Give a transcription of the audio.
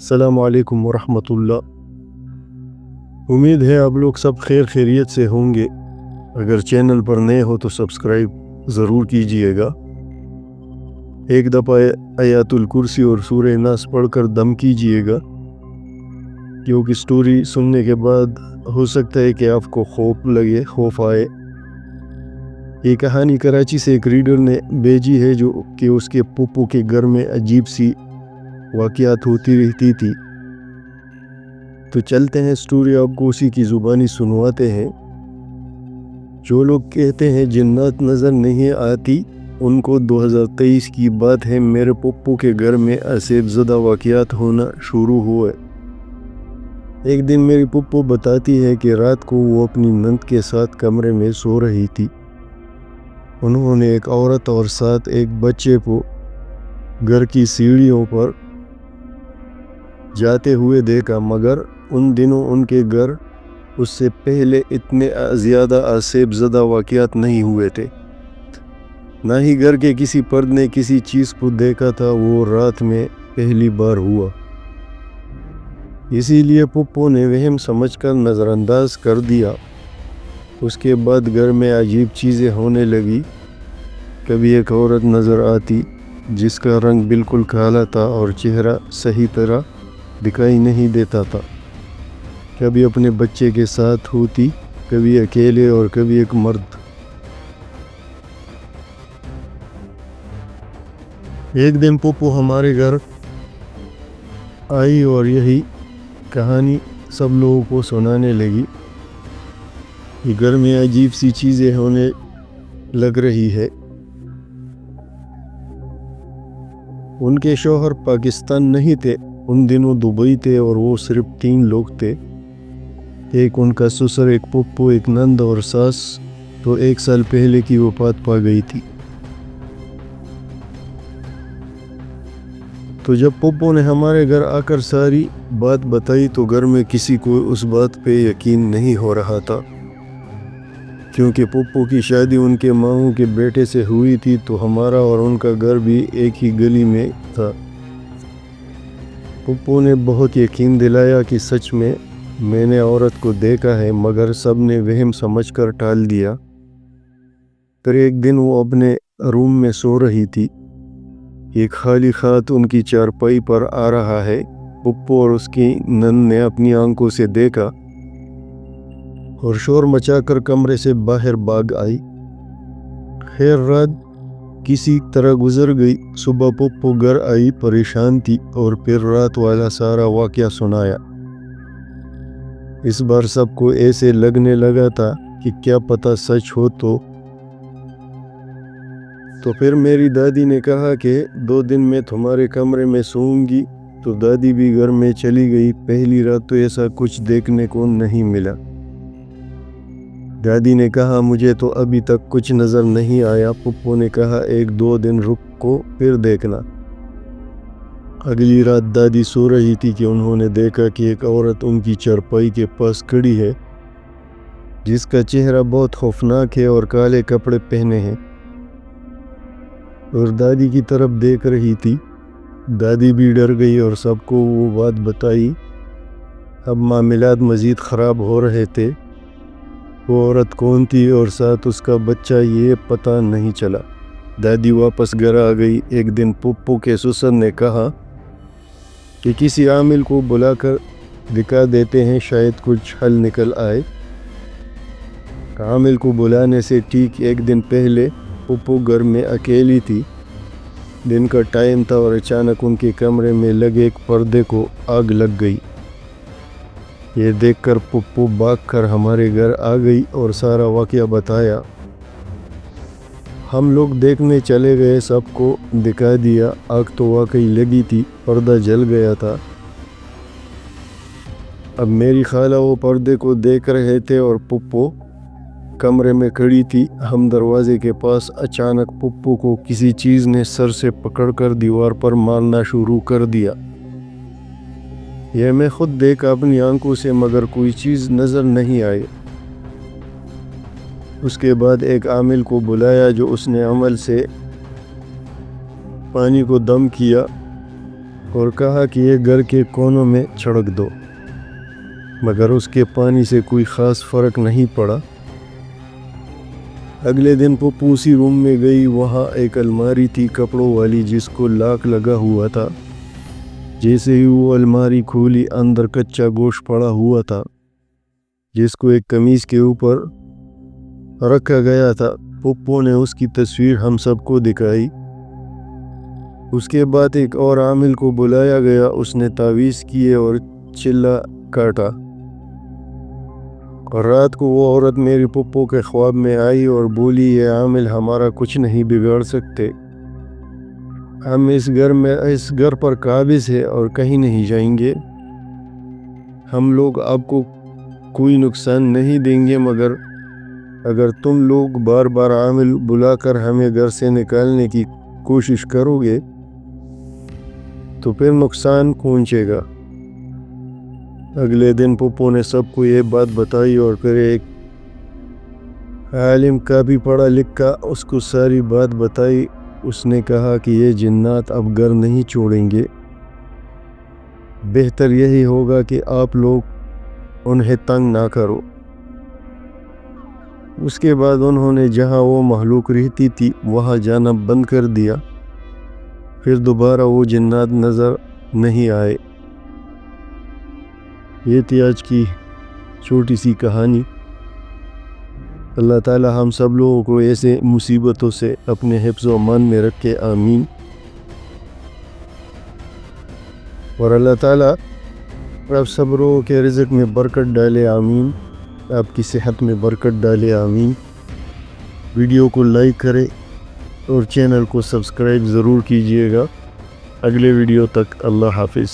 السلام علیکم ورحمۃ اللہ۔ امید ہے آپ لوگ سب خیر خیریت سے ہوں گے۔ اگر چینل پر نئے ہو تو سبسکرائب ضرور کیجئے گا۔ ایک دفعہ آیات الکرسی اور سورہ ناس پڑھ کر دم کیجئے گا، کیونکہ سٹوری سننے کے بعد ہو سکتا ہے کہ آپ کو خوف آئے۔ یہ کہانی کراچی سے ایک ریڈر نے بھیجی ہے جو کہ اس کے پھپھو کے گھر میں عجیب سی واقعات ہوتی رہتی تھی۔ تو چلتے ہیں سٹوری آپ کو اسی کی زبانی سنواتے ہیں۔ جو لوگ کہتے ہیں جنات نظر نہیں آتی، ان کو 2023 کی بات ہے، میرے پھپھو کے گھر میں عذاب زدہ واقعات ہونا شروع ہوئے۔ ایک دن میری پھپھو بتاتی ہے کہ رات کو وہ اپنی نند کے ساتھ کمرے میں سو رہی تھی۔ انہوں نے ایک عورت اور ساتھ ایک بچے کو گھر کی سیڑھیوں پر جاتے ہوئے دیکھا، مگر ان دنوں ان کے گھر اس سے پہلے اتنے زیادہ عذاب زدہ واقعات نہیں ہوئے تھے۔ نہ ہی گھر کے کسی فرد نے کسی چیز کو دیکھا تھا، وہ رات میں پہلی بار ہوا۔ اسی لیے پھپھو نے وہم سمجھ کر نظر انداز کر دیا۔ اس کے بعد گھر میں عجیب چیزیں ہونے لگی۔ کبھی ایک عورت نظر آتی جس کا رنگ بالکل کالا تھا اور چہرہ صحیح طرح دکھائی نہیں دیتا تھا۔ کبھی اپنے بچے کے ساتھ ہوتی، کبھی اکیلے اور کبھی ایک مرد۔ ایک دن پھپھو ہمارے گھر آئی اور یہی کہانی سب لوگوں کو سنانے لگی کہ گھر میں عجیب سی چیزیں ہونے لگ رہی ہے۔ ان کے شوہر پاکستان نہیں تھے، ان دنوں دبئی تھے اور وہ صرف 3 لوگ تھے۔ ایک ان کا سسر، ایک پھپھو، ایک نند اور ساس تو 1 سال پہلے کی وفات پا گئی تھی۔ تو جب پھپھو نے ہمارے گھر آ کر ساری بات بتائی تو گھر میں کسی کو اس بات پہ یقین نہیں ہو رہا تھا، کیونکہ پھپھو کی شادی ان کے ماموں کے بیٹے سے ہوئی تھی، تو ہمارا اور ان کا گھر بھی ایک ہی گلی میں تھا۔ پھپھو نے بہت یقین دلایا کہ سچ میں نے عورت کو دیکھا ہے، مگر سب نے وہم سمجھ کر ٹال دیا۔ پھر ایک دن وہ اپنے روم میں سو رہی تھی، ایک خالی خات ان کی چارپائی پر آ رہا ہے۔ پھپھو اور اس کی نند نے اپنی آنکھوں سے دیکھا اور شور مچا کر کمرے سے باہر بھاگ آئی۔ خیر رات کسی طرح گزر گئی۔ صبح پھپھو گھر آئی، پریشان تھی اور پھر رات والا سارا واقعہ سنایا۔ اس بار سب کو ایسے لگنے لگا تھا کہ کیا پتہ سچ ہو تو پھر میری دادی نے کہا کہ 2 دن میں تمہارے کمرے میں سوؤں گی، تو دادی بھی گھر میں چلی گئی۔ پہلی رات تو ایسا کچھ دیکھنے کو نہیں ملا۔ دادی نے کہا مجھے تو ابھی تک کچھ نظر نہیں آیا۔ پھپھو نے کہا 1-2 دن رکو پھر دیکھنا۔ اگلی رات دادی سو رہی تھی کہ انہوں نے دیکھا کہ ایک عورت ان کی چارپائی کے پاس کھڑی ہے، جس کا چہرہ بہت خوفناک ہے اور کالے کپڑے پہنے ہیں، اور دادی کی طرف دیکھ رہی تھی۔ دادی بھی ڈر گئی اور سب کو وہ بات بتائی۔ اب معاملات مزید خراب ہو رہے تھے۔ وہ عورت کون تھی اور ساتھ اس کا بچہ، یہ پتہ نہیں چلا۔ دادی واپس گھر آ گئی۔ ایک دن پھپھو کے سسر نے کہا کہ کسی عامل کو بلا کر دکھا دیتے ہیں، شاید کچھ حل نکل آئے۔ عامل کو بلانے سے ٹھیک 1 دن پہلے پھپھو گھر میں اکیلی تھی۔ دن کا ٹائم تھا اور اچانک ان کے کمرے میں لگے ایک پردے کو آگ لگ گئی۔ یہ دیکھ کر پھپھو بھاگ کر ہمارے گھر آ گئی اور سارا واقعہ بتایا۔ ہم لوگ دیکھنے چلے گئے، سب کو دکھا دیا۔ آگ تو واقعی لگی تھی، پردہ جل گیا تھا۔ اب میری خالہ وہ پردے کو دیکھ رہے تھے اور پھپھو کمرے میں کھڑی تھی۔ ہم دروازے کے پاس، اچانک پھپھو کو کسی چیز نے سر سے پکڑ کر دیوار پر مارنا شروع کر دیا۔ یہ میں خود دیکھا اپنی آنکھوں سے، مگر کوئی چیز نظر نہیں آئی۔ اس کے بعد ایک عامل کو بلایا، جو اس نے عمل سے پانی کو دم کیا اور کہا کہ یہ گھر کے کونوں میں چھڑک دو، مگر اس کے پانی سے کوئی خاص فرق نہیں پڑا۔ اگلے دن پپو اسی روم میں گئی، وہاں ایک الماری تھی کپڑوں والی جس کو لاک لگا ہوا تھا۔ جیسے ہی وہ الماری کھولی، اندر کچا گوشت پڑا ہوا تھا جس کو ایک قمیص کے اوپر رکھا گیا تھا۔ پپو نے اس کی تصویر ہم سب کو دکھائی۔ اس کے بعد ایک اور عامل کو بلایا گیا، اس نے تعویذ کیے اور چلا کاٹا، اور رات کو وہ عورت میری پپو کے خواب میں آئی اور بولی، یہ عامل ہمارا کچھ نہیں بگاڑ سکتے، ہم اس گھر پر قابض ہے اور کہیں نہیں جائیں گے، ہم لوگ آپ کو کوئی نقصان نہیں دیں گے، مگر اگر تم لوگ بار بار عامل بلا کر ہمیں گھر سے نکالنے کی کوشش کرو گے تو پھر نقصان پہنچے گا۔ اگلے دن پپو نے سب کو یہ بات بتائی اور پھر ایک عالم کا بھی پڑھا لکھا اس کو ساری بات بتائی۔ اس نے کہا کہ یہ جنات اب گھر نہیں چھوڑیں گے، بہتر یہی ہوگا کہ آپ لوگ انہیں تنگ نہ کرو۔ اس کے بعد انہوں نے جہاں وہ مخلوق رہتی تھی وہاں جانا بند کر دیا، پھر دوبارہ وہ جنات نظر نہیں آئے۔ یہ تھی آج کی چھوٹی سی کہانی۔ اللہ تعالی ہم سب لوگوں کو ایسے مصیبتوں سے اپنے حفظ و امان میں رکھے، آمین۔ اور اللہ تعالی آپ سب لوگوں کے رزق میں برکت ڈالے، آمین، آپ کی صحت میں برکت ڈالے، آمین۔ ویڈیو کو لائک کرے اور چینل کو سبسکرائب ضرور کیجئے گا۔ اگلے ویڈیو تک اللہ حافظ۔